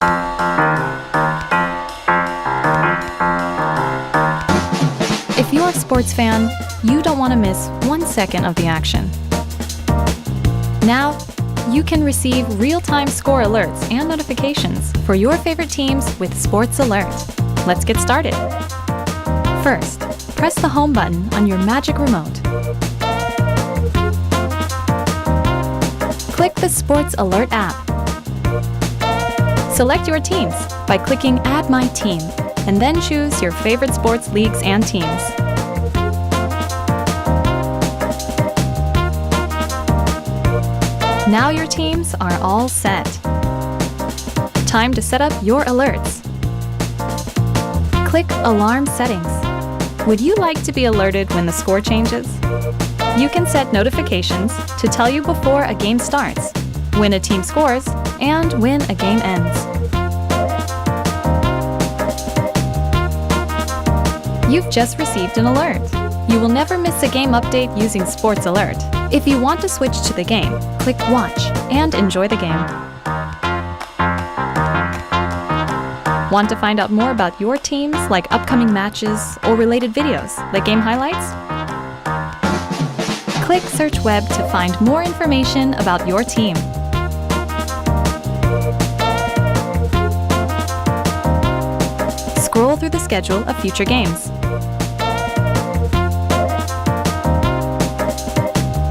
If you're a sports fan, you don't want to miss 1 second of the action. Now, you can receive real-time score alerts and notifications for your favorite teams with Sports Alert. Let's get started. First, press the home button on your Magic Remote. Click the Sports Alert app. Select your teams by clicking Add My Team, and then choose your favorite sports leagues and teams. Now your teams are all set. Time to set up your alerts. Click Alarm Settings. Would you like to be alerted when the score changes? You can set notifications to tell you before a game starts, when a team scores, and when a game ends. You've just received an alert. You will never miss a game update using Sports Alert. If you want to switch to the game, click Watch and enjoy the game. Want to find out more about your teams, like upcoming matches or related videos, like game highlights? Click Search Web to find more information about your team. Scroll through the schedule of future games.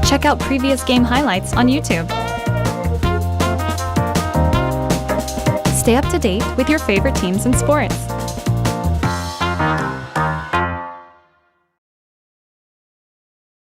Check out previous game highlights on YouTube. Stay up to date with your favorite teams and sports.